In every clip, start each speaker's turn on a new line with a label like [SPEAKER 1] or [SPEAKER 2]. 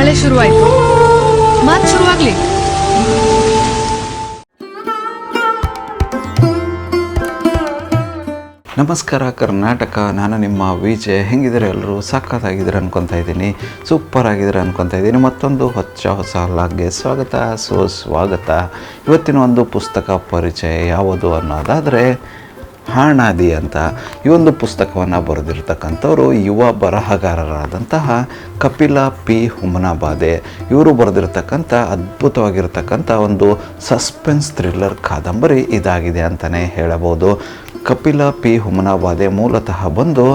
[SPEAKER 1] ಮಳೆ ಶುರುವಾಯ್ತು. ಮಾತು ಶುರುವಾಗ್ಲಿ.
[SPEAKER 2] ನಮಸ್ಕಾರ ಕರ್ನಾಟಕ, ನಾನು ನಿಮ್ಮ ವಿಜಯ್. ಹೆಂಗಿದ್ದೀರ ಎಲ್ಲರೂ? ಸಖತ್ತಾಗಿದ್ದೀರ ಅನ್ಕೊತಾ ಇದ್ದೀನಿ, ಸೂಪರ್ ಆಗಿದ್ದೀರ ಅನ್ಕೊತಾ ಇದ್ದೀನಿ. ಮತ್ತೊಂದು ಹೊಸ ಲಾಗ್ಗೆ ಸ್ವಾಗತ. ಇವತ್ತಿನ ಒಂದು ಪುಸ್ತಕ ಪರಿಚಯ ಯಾವುದು ಅನ್ನೋದಾದರೆ ಹಾಣಾದಿ ಅಂತ. ಈ ಒಂದು ಪುಸ್ತಕವನ್ನು ಬರೆದಿರ್ತಕ್ಕಂಥವ್ರು ಯುವ ಬರಹಗಾರರಾದಂತಹ ಕಪಿಲ ಪಿ ಹುಮನಾಬಾದೆ. ಇವರು ಬರೆದಿರ್ತಕ್ಕಂಥ ಅದ್ಭುತವಾಗಿರ್ತಕ್ಕಂಥ ಒಂದು ಸಸ್ಪೆನ್ಸ್ ಥ್ರಿಲ್ಲರ್ ಕಾದಂಬರಿ ಇದಾಗಿದೆ ಅಂತಲೇ ಹೇಳಬಹುದು. ಕಪಿಲ ಪಿ ಹುಮನಾಬಾದೆ ಮೂಲತಃ ಬಂದು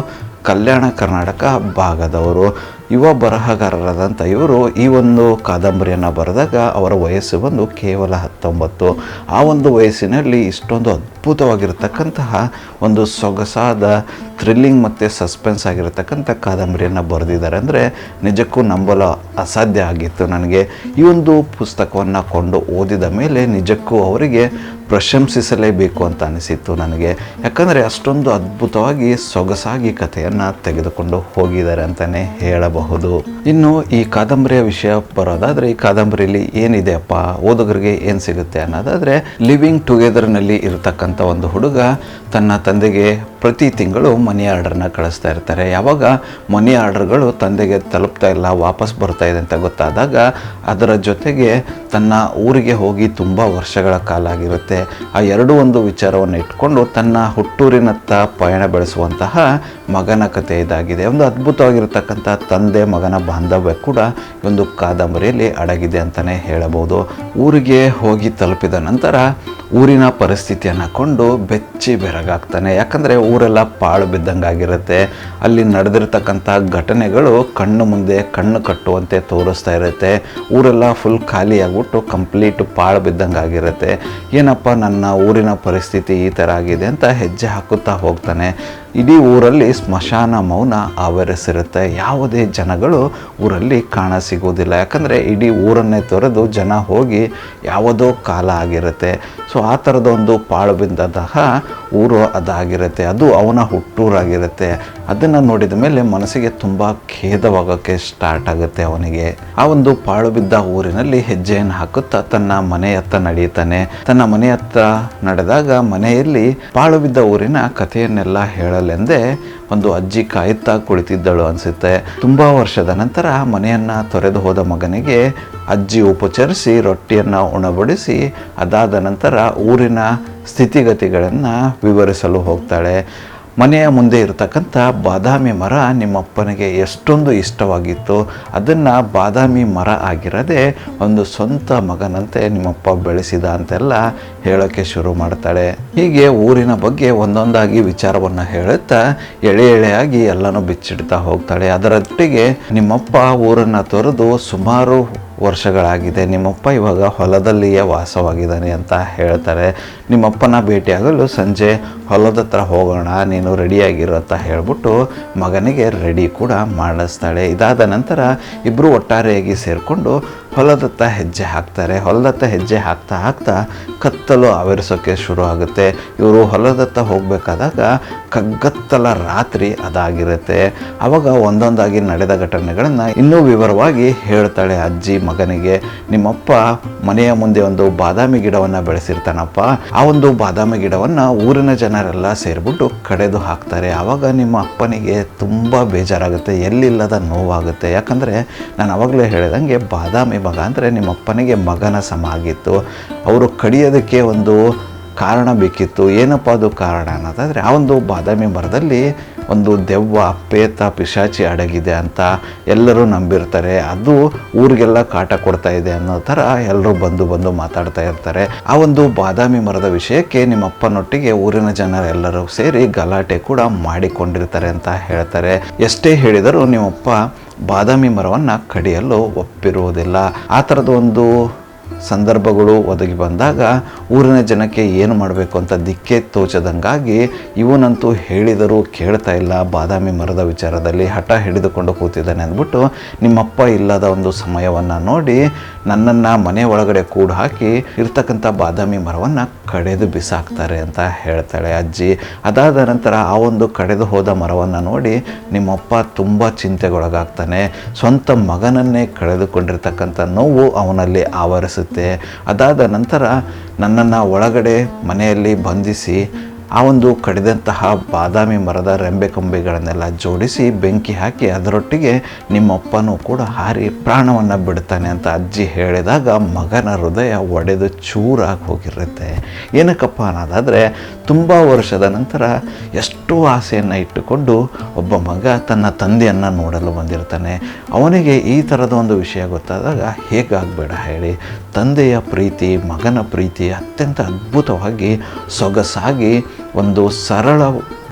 [SPEAKER 2] ಕಲ್ಯಾಣ ಕರ್ನಾಟಕ ಭಾಗದವರು. ಯುವ ಬರಹಗಾರರಾದಂಥ ಇವರು ಈ ಒಂದು ಕಾದಂಬರಿಯನ್ನು ಬರೆದಾಗ ಅವರ ವಯಸ್ಸು ಬಂದು ಕೇವಲ 19. ಆ ಒಂದು ವಯಸ್ಸಿನಲ್ಲಿ ಇಷ್ಟೊಂದು ಅದ್ಭುತವಾಗಿರ್ತಕ್ಕಂತಹ ಒಂದು ಸೊಗಸಾದ ಥ್ರಿಲ್ಲಿಂಗ್ ಮತ್ತು ಸಸ್ಪೆನ್ಸ್ ಆಗಿರತಕ್ಕಂಥ ಕಾದಂಬರಿಯನ್ನು ಬರೆದಿದ್ದಾರೆ ಅಂದರೆ ನಿಜಕ್ಕೂ ನಂಬಲು ಅಸಾಧ್ಯ ಆಗಿತ್ತು ನನಗೆ. ಈ ಒಂದು ಪುಸ್ತಕವನ್ನು ಕೊಂಡು ಓದಿದ ಮೇಲೆ ನಿಜಕ್ಕೂ ಅವರಿಗೆ ಪ್ರಶಂಸಿಸಲೇಬೇಕು ಅಂತ ಅನಿಸಿತ್ತು ನನಗೆ. ಯಾಕಂದರೆ ಅಷ್ಟೊಂದು ಅದ್ಭುತವಾಗಿ ಸೊಗಸಾಗಿ ಕಥೆಯನ್ನು ತೆಗೆದುಕೊಂಡು ಹೋಗಿದ್ದಾರೆ ಅಂತಲೇ ಹೇಳಬಹುದು. ಇನ್ನು ಈ ಕಾದಂಬರಿಯ ವಿಷಯ ಬರೋದಾದರೆ, ಈ ಕಾದಂಬರಿಯಲ್ಲಿ ಏನಿದೆ ಅಪ್ಪ, ಓದುಗರಿಗೆ ಏನು ಸಿಗುತ್ತೆ ಅನ್ನೋದಾದರೆ, ಲಿವಿಂಗ್ ಟುಗೆದರ್ನಲ್ಲಿ ಇರತಕ್ಕಂಥ ಒಂದು ಹುಡುಗ ತನ್ನ ತಂದೆಗೆ ಪ್ರತಿ ತಿಂಗಳು ಮನಿ ಆರ್ಡರ್ನ ಕಳಿಸ್ತಾ ಇರ್ತಾರೆ. ಯಾವಾಗ ಮನಿ ಆರ್ಡರ್ಗಳು ತಂದೆಗೆ ತಲುಪ್ತಾ ಇಲ್ಲ, ವಾಪಸ್ ಬರ್ತಾ ಇದೆ ಅಂತ ಗೊತ್ತಾದಾಗ ಅದರ ಜೊತೆಗೆ ತನ್ನ ಊರಿಗೆ ಹೋಗಿ ತುಂಬ ವರ್ಷಗಳ ಕಾಲ ಆಗಿರುತ್ತೆ. ಆ ಎರಡೂ ಒಂದು ವಿಚಾರವನ್ನು ಇಟ್ಕೊಂಡು ತನ್ನ ಹುಟ್ಟೂರಿನತ್ತ ಪಯಣ ಬೆಳೆಸುವಂತಹ ಮಗನ ಕಥೆ ಇದಾಗಿದೆ. ಒಂದು ಅದ್ಭುತವಾಗಿರ್ತಕ್ಕಂಥ ತಂದೆ ಮಗನ ಬಾಂಧವ್ಯ ಕೂಡ ಒಂದು ಕಾದಂಬರಿಯಲ್ಲಿ ಅಡಗಿದೆ ಅಂತಲೇ ಹೇಳಬಹುದು. ಊರಿಗೆ ಹೋಗಿ ತಲುಪಿದ ನಂತರ ಊರಿನ ಪರಿಸ್ಥಿತಿಯನ್ನು ಕೊಂಡು ಬೆಚ್ಚಿ ಬೆರಗಾಗ್ತಾನೆ. ಯಾಕಂದರೆ ಊರೆಲ್ಲ ಪಾಳು ಬಿದ್ದಂಗಾಗಿರುತ್ತೆ. ಅಲ್ಲಿ ನಡೆದಿರ್ತಕ್ಕಂಥ ಘಟನೆಗಳು ಕಣ್ಣು ಮುಂದೆ ಕಣ್ಣು ಕಟ್ಟುವಂತೆ ತೋರಿಸ್ತಾ ಇರುತ್ತೆ. ಊರೆಲ್ಲ ಫುಲ್ ಖಾಲಿ ಆಗಿಬಿಟ್ಟು ಕಂಪ್ಲೀಟ್ ಪಾಳು ಬಿದ್ದಂಗಾಗಿರುತ್ತೆ. ಏನಪ್ಪ ನನ್ನ ಊರಿನ ಪರಿಸ್ಥಿತಿ ಈ ಥರ ಆಗಿದೆ ಅಂತ ಹೆಜ್ಜೆ ಹಾಕುತ್ತಾ ಹೋಗ್ತಾನೆ. ಇಡೀ ಊರಲ್ಲಿ ಸ್ಮಶಾನ ಮೌನ ಆವರಿಸಿರುತ್ತೆ. ಯಾವುದೇ ಜನಗಳು ಊರಲ್ಲಿ ಕಾಣ ಸಿಗೋದಿಲ್ಲ. ಯಾಕಂದರೆ ಇಡೀ ಊರನ್ನೇ ತೊರೆದು ಜನ ಹೋಗಿ ಯಾವುದೋ ಕಾಲ ಆಗಿರುತ್ತೆ. ಸೊ ಆ ಥರದ ಒಂದು ಪಾಳು ಬಿದ್ದಂತಹ ಊರು ಅದಾಗಿರುತ್ತೆ. ಅದು ಅವನ ಹುಟ್ಟೂರಾಗಿರುತ್ತೆ. ಅದನ್ನು ನೋಡಿದ ಮೇಲೆ ಮನಸ್ಸಿಗೆ ತುಂಬ ಖೇದವಾಗೋಕ್ಕೆ ಸ್ಟಾರ್ಟ್ ಆಗುತ್ತೆ ಅವನಿಗೆ. ಆ ಒಂದು ಪಾಳು ಬಿದ್ದ ಊರಿನಲ್ಲಿ ಹೆಜ್ಜೆಯನ್ನು ಹಾಕುತ್ತಾ ತನ್ನ ಮನೆಯತ್ತ ನಡೆಯುತ್ತಾನೆ. ತನ್ನ ಮನೆಯತ್ತ ನಡೆದಾಗ ಮನೆಯಲ್ಲಿ ಪಾಳು ಬಿದ್ದ ಊರಿನ ಕಥೆಯನ್ನೆಲ್ಲ ಹೇಳಲೆಂದೇ ಒಂದು ಅಜ್ಜಿ ಕಾಯುತ್ತಾ ಕುಳಿತಿದ್ದಳು ಅನಿಸುತ್ತೆ. ತುಂಬ ವರ್ಷದ ನಂತರ ಮನೆಯನ್ನು ತೊರೆದು ಹೋದ ಮಗನಿಗೆ ಅಜ್ಜಿ ಉಪಚರಿಸಿ ರೊಟ್ಟಿಯನ್ನು ಉಣಬಡಿಸಿ ಅದಾದ ನಂತರ ಊರಿನ ಸ್ಥಿತಿಗತಿಗಳನ್ನು ವಿವರಿಸಲು ಹೋಗ್ತಾಳೆ. ಮನೆಯ ಮುಂದೆ ಇರತಕ್ಕಂಥ ಬಾದಾಮಿ ಮರ ನಿಮ್ಮಪ್ಪನಿಗೆ ಎಷ್ಟೊಂದು ಇಷ್ಟವಾಗಿತ್ತು, ಅದನ್ನು ಬಾದಾಮಿ ಮರ ಆಗಿರದೆ ಒಂದು ಸ್ವಂತ ಮಗನಂತೆ ನಿಮ್ಮಪ್ಪ ಬೆಳೆಸಿದ ಅಂತೆಲ್ಲ ಹೇಳೋಕ್ಕೆ ಶುರು ಮಾಡ್ತಾಳೆ. ಹೀಗೆ ಊರಿನ ಬಗ್ಗೆ ಒಂದೊಂದಾಗಿ ವಿಚಾರವನ್ನು ಹೇಳುತ್ತಾ ಎಳೆಯಾಗಿ ಎಲ್ಲನೂ ಬಿಚ್ಚಿಡ್ತಾ ಹೋಗ್ತಾಳೆ. ಅದರೊಟ್ಟಿಗೆ ನಿಮ್ಮಪ್ಪ ಊರನ್ನು ತೊರೆದು ಸುಮಾರು ವರ್ಷಗಳಾಗಿದೆ, ನಿಮ್ಮಪ್ಪ ಇವಾಗ ಹೊಲದಲ್ಲಿಯೇ ವಾಸವಾಗಿದ್ದಾನೆ ಅಂತ ಹೇಳ್ತಾರೆ. ನಿಮ್ಮಪ್ಪನ ಭೇಟಿಯಾಗಲು ಸಂಜೆ ಹೊಲದ ಹತ್ರ ಹೋಗೋಣ, ನೀನು ರೆಡಿಯಾಗಿರು ಅಂತ ಹೇಳ್ಬಿಟ್ಟು ಮಗನಿಗೆ ರೆಡಿ ಕೂಡ ಮಾಡಿಸ್ತಾಳೆ. ಇದಾದ ನಂತರ ಇಬ್ಬರು ಒಟ್ಟಾರೆಯಾಗಿ ಸೇರಿಕೊಂಡು ಹೊಲದತ್ತ ಹೆಜ್ಜೆ ಹಾಕ್ತಾರೆ. ಹೊಲದತ್ತ ಹೆಜ್ಜೆ ಹಾಕ್ತಾ ಕತ್ತಲು ಆವರಿಸೋಕ್ಕೆ ಶುರು ಆಗುತ್ತೆ. ಇವರು ಹೊಲದತ್ತ ಹೋಗಬೇಕಾದಾಗ ಕಗ್ಗತ್ತಲ ರಾತ್ರಿ ಅದಾಗಿರುತ್ತೆ. ಆವಾಗ ಒಂದೊಂದಾಗಿ ನಡೆದ ಘಟನೆಗಳನ್ನು ಇನ್ನೂ ವಿವರವಾಗಿ ಹೇಳ್ತಾಳೆ ಅಜ್ಜಿ ಮಗನಿಗೆ. ನಿಮ್ಮಪ್ಪ ಮನೆಯ ಮುಂದೆ ಒಂದು ಬಾದಾಮಿ ಗಿಡವನ್ನು ಬೆಳೆಸಿರ್ತಾನಪ್ಪ. ಆ ಒಂದು ಬಾದಾಮಿ ಗಿಡವನ್ನು ಊರಿನ ಜನರೆಲ್ಲ ಸೇರಿಬಿಟ್ಟು ಕಡೆದು ಹಾಕ್ತಾರೆ. ಆವಾಗ ನಿಮ್ಮ ಅಪ್ಪನಿಗೆ ತುಂಬ ಬೇಜಾರಾಗುತ್ತೆ, ಎಲ್ಲಿಲ್ಲದ ನೋವಾಗುತ್ತೆ. ಯಾಕಂದರೆ ನಾನು ಆವಾಗಲೇ ಹೇಳಿದಂಗೆ ಬಾದಾಮಿ ಮಗ ಅಂದರೆ ನಿಮ್ಮಪ್ಪನಿಗೆ ಮಗನ ಸಮ ಆಗಿತ್ತು. ಅವರು ಕಡಿಯೋದಕ್ಕೆ ಒಂದು ಕಾರಣ ಬೇಕಿತ್ತು. ಏನಪ್ಪ ಅದು ಕಾರಣ ಅನ್ನೋದಾದರೆ, ಆ ಒಂದು ಬಾದಾಮಿ ಮರದಲ್ಲಿ ಒಂದು ದೆವ್ವ, ಪೇತ, ಪಿಶಾಚಿ ಅಡಗಿದೆ ಅಂತ ಎಲ್ಲರೂ ನಂಬಿರ್ತಾರೆ. ಅದು ಊರಿಗೆಲ್ಲ ಕಾಟ ಕೊಡ್ತಾ ಇದೆ ಅನ್ನೋ ಥರ ಎಲ್ಲರೂ ಬಂದು ಮಾತಾಡ್ತಾ ಇರ್ತಾರೆ. ಆ ಒಂದು ಬಾದಾಮಿ ಮರದ ವಿಷಯಕ್ಕೆ ನಿಮ್ಮಪ್ಪನೊಟ್ಟಿಗೆ ಊರಿನ ಜನರೆಲ್ಲರೂ ಸೇರಿ ಗಲಾಟೆ ಕೂಡ ಮಾಡಿಕೊಂಡಿರ್ತಾರೆ ಅಂತ ಹೇಳ್ತಾರೆ. ಎಷ್ಟೇ ಹೇಳಿದರೂ ನಿಮ್ಮಪ್ಪ ಬಾದಾಮಿ ಮರವನ್ನು ಕಡಿಯಲು ಒಪ್ಪಿರುವುದಿಲ್ಲ. ಆ ಥರದ ಒಂದು ಸಂದರ್ಭಗಳು ಒದಗಿ ಬಂದಾಗ ಊರಿನ ಜನಕ್ಕೆ ಏನು ಮಾಡಬೇಕು ಅಂತ ದಿಕ್ಕೇ ತೋಚದಂಗಾಗಿ ಇವನಂತೂ ಹೇಳಿದರೂ ಕೇಳ್ತಾ ಇಲ್ಲ, ಬಾದಾಮಿ ಮರದ ವಿಚಾರದಲ್ಲಿ ಹಠ ಹಿಡಿದುಕೊಂಡು ಕೂತಿದ್ದಾನೆ ಅಂದ್ಬಿಟ್ಟು ನಿಮ್ಮಪ್ಪ ಇಲ್ಲದ ಒಂದು ಸಮಯವನ್ನು ನೋಡಿ ನನ್ನನ್ನು ಮನೆ ಒಳಗಡೆ ಕೂಡು ಹಾಕಿ ಇರ್ತಕ್ಕಂಥ ಬಾದಾಮಿ ಮರವನ್ನು ಕಡೆದು ಬಿಸಾಕ್ತಾರೆ ಅಂತ ಹೇಳ್ತಾಳೆ ಅಜ್ಜಿ. ಅದಾದ ನಂತರ ಆ ಒಂದು ಕಡೆದು ಹೋದ ಮರವನ್ನು ನೋಡಿ ನಿಮ್ಮಪ್ಪ ತುಂಬ ಚಿಂತೆಗೊಳಗಾಗ್ತಾನೆ. ಸ್ವಂತ ಮಗನನ್ನೇ ಕಳೆದುಕೊಂಡಿರ್ತಕ್ಕಂಥ ನೋವು ಅವನಲ್ಲಿ ಆವರಿಸುತ್ತೆ. ಅದಾದ ನಂತರ ನನ್ನನ್ನು ಒಳಗಡೆ ಮನೆಯಲ್ಲಿ ಬಂಧಿಸಿ ಆ ಒಂದು ಕಡಿದಂತಹ ಬಾದಾಮಿ ಮರದ ರೆಂಬೆ ಕೊಂಬೆಗಳನ್ನೆಲ್ಲ ಜೋಡಿಸಿ ಬೆಂಕಿ ಹಾಕಿ ಅದರೊಟ್ಟಿಗೆ ನಿಮ್ಮಪ್ಪನೂ ಕೂಡ ಹಾರಿ ಪ್ರಾಣವನ್ನು ಬಿಡ್ತಾನೆ ಅಂತ ಅಜ್ಜಿ ಹೇಳಿದಾಗ ಮಗನ ಹೃದಯ ಒಡೆದು ಚೂರಾಗಿ ಹೋಗಿರುತ್ತೆ. ಏನಕ್ಕಪ್ಪ ಅನ್ನೋದಾದರೆ ತುಂಬ ವರ್ಷದ ನಂತರ ಎಷ್ಟೋ ಆಸೆಯನ್ನು ಇಟ್ಟುಕೊಂಡು ಒಬ್ಬ ಮಗ ತನ್ನ ತಂದೆಯನ್ನು ನೋಡಲು ಬಂದಿರ್ತಾನೆ. ಅವನಿಗೆ ಈ ಥರದ ಒಂದು ವಿಷಯ ಗೊತ್ತಾದಾಗ ಹೇಗಾಗಬೇಡ ಹೇಳಿ, ತಂದೆಯ ಪ್ರೀತಿ ಮಗನ ಪ್ರೀತಿ ಅತ್ಯಂತ ಅದ್ಭುತವಾಗಿ ಸೊಗಸಾಗಿ ಒಂದು ಸರಳ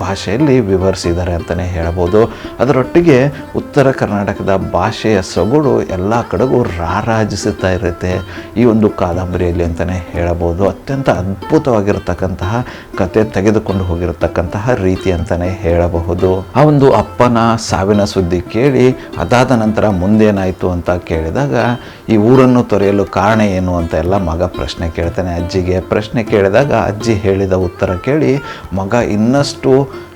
[SPEAKER 2] ಭಾಷೆಯಲ್ಲಿ ವಿವರಿಸಿದ್ದಾರೆ ಅಂತಲೇ ಹೇಳ್ಬೋದು. ಅದರೊಟ್ಟಿಗೆ ಉತ್ತರ ಕರ್ನಾಟಕದ ಭಾಷೆಯ ಸೊಗಡು ಎಲ್ಲ ಕಡೆಗೂ ರಾರಾಜಿಸುತ್ತಾ ಇರುತ್ತೆ ಈ ಒಂದು ಕಾದಂಬರಿಯಲ್ಲಿ ಅಂತಲೇ ಹೇಳಬಹುದು. ಅತ್ಯಂತ ಅದ್ಭುತವಾಗಿರತಕ್ಕಂತಹ ಕತೆ ತೆಗೆದುಕೊಂಡು ಹೋಗಿರತಕ್ಕಂತಹ ರೀತಿ ಅಂತಲೇ ಹೇಳಬಹುದು. ಆ ಒಂದು ಅಪ್ಪನ ಸಾವಿನ ಸುದ್ದಿ ಕೇಳಿ ಅದಾದ ನಂತರ ಮುಂದೇನಾಯಿತು ಅಂತ ಕೇಳಿದಾಗ ಈ ಊರನ್ನು ತೊರೆಯಲು ಕಾರಣ ಏನು ಅಂತ ಎಲ್ಲ ಮಗ ಪ್ರಶ್ನೆ ಕೇಳ್ತಾನೆ ಅಜ್ಜಿಗೆ. ಪ್ರಶ್ನೆ ಕೇಳಿದಾಗ ಅಜ್ಜಿ ಹೇಳಿದ ಉತ್ತರ ಕೇಳಿ ಮಗ ಇನ್ನಷ್ಟು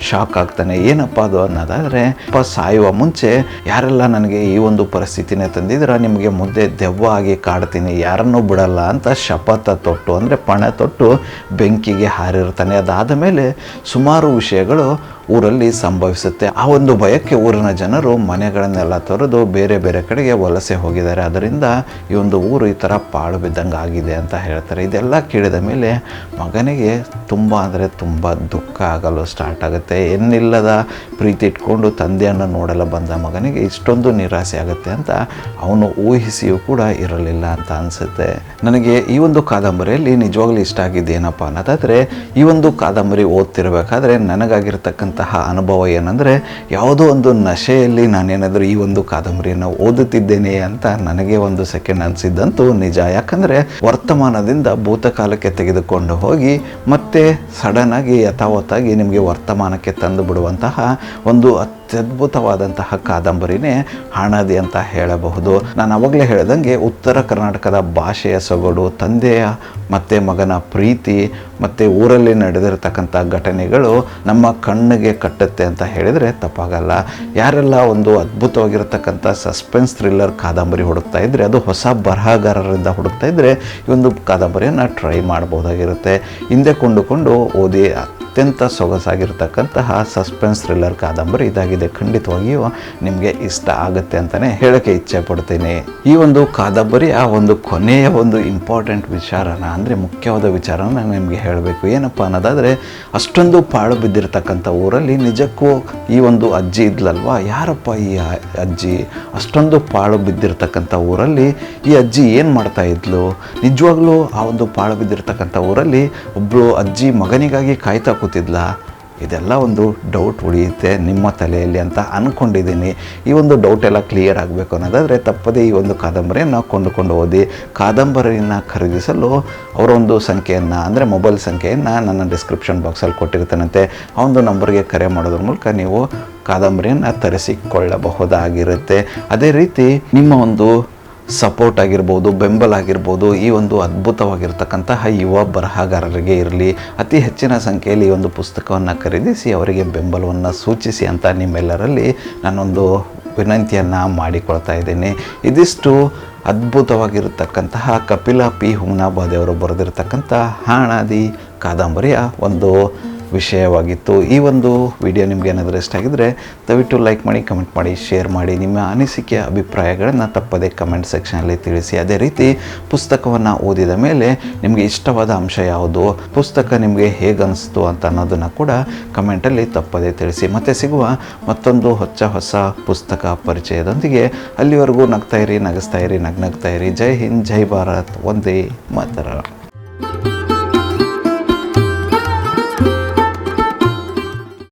[SPEAKER 2] ಶಾಕ್ ಆಗ್ತಾನೆ. ಏನಪ್ಪ ಅದು ಅನ್ನೋದಾದರೆ, ಅಪ್ಪ ಸಾಯುವ ಮುಂಚೆ ಯಾರೆಲ್ಲ ನನಗೆ ಈ ಒಂದು ಪರಿಸ್ಥಿತಿನೇ ತಂದಿದ್ರೆ ನಿಮಗೆ ಮುಂದೆ ದೆವ್ವ ಆಗಿ ಕಾಡ್ತೀನಿ, ಯಾರನ್ನೂ ಬಿಡಲ್ಲ ಅಂತ ಶಪಥ ತೊಟ್ಟು ಅಂದರೆ ಪಣ ತೊಟ್ಟು ಬೆಂಕಿಗೆ ಹಾರಿರ್ತಾನೆ. ಅದಾದ ಮೇಲೆ ಸುಮಾರು ವಿಷಯಗಳು ಊರಲ್ಲಿ ಸಂಭವಿಸುತ್ತೆ. ಆ ಒಂದು ಭಯಕ್ಕೆ ಊರಿನ ಜನರು ಮನೆಗಳನ್ನೆಲ್ಲ ತೊರೆದು ಬೇರೆ ಬೇರೆ ಕಡೆಗೆ ವಲಸೆ ಹೋಗಿದ್ದಾರೆ. ಅದರಿಂದ ಈ ಒಂದು ಊರು ಈ ಥರ ಪಾಳು ಬಿದ್ದಂಗೆ ಆಗಿದೆ ಅಂತ ಹೇಳ್ತಾರೆ. ಇದೆಲ್ಲ ಕೇಳಿದ ಮೇಲೆ ಮಗನಿಗೆ ತುಂಬ ಅಂದರೆ ತುಂಬ ದುಃಖ ಆಗಲು ಸ್ಟಾರ್ಟ್ ಆಗುತ್ತೆ. ಎನ್ನಿಲ್ಲದ ಪ್ರೀತಿ ಇಟ್ಕೊಂಡು ತಂದೆಯನ್ನು ನೋಡಲು ಬಂದ ಮಗನಿಗೆ ಇಷ್ಟೊಂದು ನಿರಾಸೆ ಆಗುತ್ತೆ ಅಂತ ಅವನು ಊಹಿಸಿಯೂ ಕೂಡ ಇರಲಿಲ್ಲ ಅಂತ ಅನಿಸುತ್ತೆ. ನನಗೆ ಈ ಒಂದು ಕಾದಂಬರಿಯಲ್ಲಿ ನಿಜವಾಗ್ಲೂ ಇಷ್ಟ ಆಗಿದ್ದು ಏನಪ್ಪ ಅನ್ನೋದಾದರೆ, ಈ ಒಂದು ಕಾದಂಬರಿ ಓದ್ತಿರಬೇಕಾದ್ರೆ ನನಗಾಗಿರ್ತಕ್ಕಂಥ ಅನುಭವ ಏನಂದರೆ, ಯಾವುದೋ ಒಂದು ನಶೆಯಲ್ಲಿ ನಾನೇನಾದರೂ ಈ ಒಂದು ಕಾದಂಬರಿಯನ್ನು ಓದುತ್ತಿದ್ದೇನೆ ಅಂತ ನನಗೆ ಒಂದು ಸೆಕೆಂಡ್ ಅನಿಸಿದ್ದಂತೂ ನಿಜ. ಯಾಕಂದರೆ ವರ್ತಮಾನದಿಂದ ಭೂತಕಾಲಕ್ಕೆ ತೆಗೆದುಕೊಂಡು ಹೋಗಿ ಮತ್ತೆ ಸಡನ್ ಆಗಿ ಯಥಾವತ್ತಾಗಿ ನಿಮಗೆ ವರ್ತಮಾನಕ್ಕೆ ತಂದು ಬಿಡುವಂತಹ ಒಂದು ಅತ್ಯದ್ಭುತವಾದಂತಹ ಕಾದಂಬರಿನೇ ಹಾಣಾದಿ ಅಂತ ಹೇಳಬಹುದು. ನಾನು ಅವಾಗಲೇ ಹೇಳ್ದಂಗೆ ಉತ್ತರ ಕರ್ನಾಟಕದ ಭಾಷೆಯ ಸೊಗಡು, ತಂದೆಯ ಮತ್ತು ಮಗನ ಪ್ರೀತಿ ಮತ್ತು ಊರಲ್ಲಿ ನಡೆದಿರತಕ್ಕಂಥ ಘಟನೆಗಳು ನಮ್ಮ ಕಣ್ಣಿಗೆ ಕಟ್ಟುತ್ತೆ ಅಂತ ಹೇಳಿದರೆ ತಪ್ಪಾಗಲ್ಲ. ಯಾರೆಲ್ಲ ಒಂದು ಅದ್ಭುತವಾಗಿರತಕ್ಕಂಥ ಸಸ್ಪೆನ್ಸ್ ಥ್ರಿಲ್ಲರ್ ಕಾದಂಬರಿ ಹುಡುಕ್ತಾ ಇದ್ದರೆ, ಅದು ಹೊಸ ಬರಹಗಾರರಿಂದ ಹುಡುಕ್ತಾ ಇದ್ದರೆ ಈ ಒಂದು ಕಾದಂಬರಿಯನ್ನು ಟ್ರೈ ಮಾಡ್ಬೋದಾಗಿರುತ್ತೆ. ಹಿಂದೆ ಕೊಂಡುಕೊಂಡು ಓದಿ ಅತ್ಯಂತ ಸೊಗಸಾಗಿರ್ತಕ್ಕಂತಹ ಸಸ್ಪೆನ್ಸ್ ಥ್ರಿಲ್ಲರ್ ಕಾದಂಬರಿ ಇದಾಗಿದೆ. ಖಂಡಿತವಾಗಿಯೂ ನಿಮಗೆ ಇಷ್ಟ ಆಗುತ್ತೆ ಅಂತಲೇ ಹೇಳೋಕ್ಕೆ ಇಚ್ಛೆ ಪಡ್ತೀನಿ. ಈ ಒಂದು ಕಾದಂಬರಿಯ ಒಂದು ಕೊನೆಯ ಒಂದು ಇಂಪಾರ್ಟೆಂಟ್ ವಿಚಾರನ ಅಂದರೆ ಮುಖ್ಯವಾದ ವಿಚಾರನ ನಾನು ನಿಮಗೆ ಹೇಳಬೇಕು. ಏನಪ್ಪ ಅನ್ನೋದಾದರೆ, ಅಷ್ಟೊಂದು ಪಾಳು ಬಿದ್ದಿರ್ತಕ್ಕಂಥ ಊರಲ್ಲಿ ನಿಜಕ್ಕೂ ಈ ಒಂದು ಅಜ್ಜಿ ಇದ್ಲಲ್ವಾ, ಯಾರಪ್ಪ ಈ ಅಜ್ಜಿ? ಅಷ್ಟೊಂದು ಪಾಳು ಬಿದ್ದಿರ್ತಕ್ಕಂಥ ಊರಲ್ಲಿ ಈ ಅಜ್ಜಿ ಏನು ಮಾಡ್ತಾ ಇದ್ಲು? ನಿಜವಾಗ್ಲೂ ಆ ಒಂದು ಪಾಳು ಬಿದ್ದಿರ್ತಕ್ಕಂಥ ಊರಲ್ಲಿ ಒಬ್ಬಳು ಅಜ್ಜಿ ಮಗನಿಗಾಗಿ ಕಾಯ್ತಾ ಕೂತಿದ್ಲ? ಇದೆಲ್ಲ ಒಂದು ಡೌಟ್ ಉಳಿಯುತ್ತೆ ನಿಮ್ಮ ತಲೆಯಲ್ಲಿ ಅಂತ ಅಂದ್ಕೊಂಡಿದ್ದೀನಿ. ಈ ಒಂದು ಡೌಟ್ ಎಲ್ಲ ಕ್ಲಿಯರ್ ಆಗಬೇಕು ಅನ್ನೋದಾದರೆ ತಪ್ಪದೇ ಈ ಒಂದು ಕಾದಂಬರಿಯನ್ನು ಕೊಂಡುಕೊಂಡು ಓದಿ. ಕಾದಂಬರಿಯನ್ನು ಖರೀದಿಸಲು ಅವರ ಒಂದು ಸಂಖ್ಯೆಯನ್ನು ಅಂದರೆ ಮೊಬೈಲ್ ಸಂಖ್ಯೆಯನ್ನು ನನ್ನ ಡಿಸ್ಕ್ರಿಪ್ಷನ್ ಬಾಕ್ಸಲ್ಲಿ ಕೊಟ್ಟಿರ್ತಾನಂತೆ. ಆ ಒಂದು ನಂಬರ್ಗೆ ಕರೆ ಮಾಡೋದ್ರ ಮೂಲಕ ನೀವು ಕಾದಂಬರಿಯನ್ನು ತರಿಸಿಕೊಳ್ಳಬಹುದಾಗಿರುತ್ತೆ. ಅದೇ ರೀತಿ ನಿಮ್ಮ ಒಂದು ಸಪೋರ್ಟ್ ಆಗಿರ್ಬೋದು, ಬೆಂಬಲ ಆಗಿರ್ಬೋದು ಈ ಒಂದು ಅದ್ಭುತವಾಗಿರ್ತಕ್ಕಂತಹ ಯುವ ಬರಹಗಾರರಿಗೆ ಇರಲಿ. ಅತಿ ಹೆಚ್ಚಿನ ಸಂಖ್ಯೆಯಲ್ಲಿ ಈ ಒಂದು ಪುಸ್ತಕವನ್ನು ಖರೀದಿಸಿ ಅವರಿಗೆ ಬೆಂಬಲವನ್ನು ಸೂಚಿಸಿ ಅಂತ ನಿಮ್ಮೆಲ್ಲರಲ್ಲಿ ನಾನೊಂದು ವಿನಂತಿಯನ್ನು ಮಾಡಿಕೊಳ್ತಾ ಇದ್ದೀನಿ. ಇದಿಷ್ಟು ಅದ್ಭುತವಾಗಿರತಕ್ಕಂತಹ ಕಪಿಲ ಪಿ ಹುಮ್ನಾಬಾದಿ ಅವರು ಬರೆದಿರತಕ್ಕಂಥ ಹಾಣಾದಿ ಕಾದಂಬರಿಯ ಒಂದು ವಿಷಯವಾಗಿತ್ತು. ಈ ಒಂದು ವಿಡಿಯೋ ನಿಮಗೆ ಏನಾದರೂ ಇಷ್ಟ ಆಗಿದ್ದರೆ ದಯವಿಟ್ಟು ಲೈಕ್ ಮಾಡಿ, ಕಮೆಂಟ್ ಮಾಡಿ, ಶೇರ್ ಮಾಡಿ. ನಿಮ್ಮ ಅನಿಸಿಕೆ ಅಭಿಪ್ರಾಯಗಳನ್ನು ತಪ್ಪದೇ ಕಮೆಂಟ್ ಸೆಕ್ಷನಲ್ಲಿ ತಿಳಿಸಿ. ಅದೇ ರೀತಿ ಪುಸ್ತಕವನ್ನು ಓದಿದ ಮೇಲೆ ನಿಮಗೆ ಇಷ್ಟವಾದ ಅಂಶ ಯಾವುದು, ಪುಸ್ತಕ ನಿಮಗೆ ಹೇಗೆ ಅನಿಸ್ತು ಅಂತ ಅನ್ನೋದನ್ನು ಕೂಡ ಕಮೆಂಟಲ್ಲಿ ತಪ್ಪದೇ ತಿಳಿಸಿ. ಮತ್ತೆ ಸಿಗುವ ಮತ್ತೊಂದು ಹೊಸ ಪುಸ್ತಕ ಪರಿಚಯದೊಂದಿಗೆ. ಅಲ್ಲಿವರೆಗೂ ನಗ್ತಾ ಇರಿ, ನಗಿಸ್ತಾ ಇರಿ, ನಗ್ನಗ್ತಾ ಇರಿ. ಜೈ ಹಿಂದ್, ಜೈ ಭಾರತ್, ವಂದೇ ಮಾತರಂ.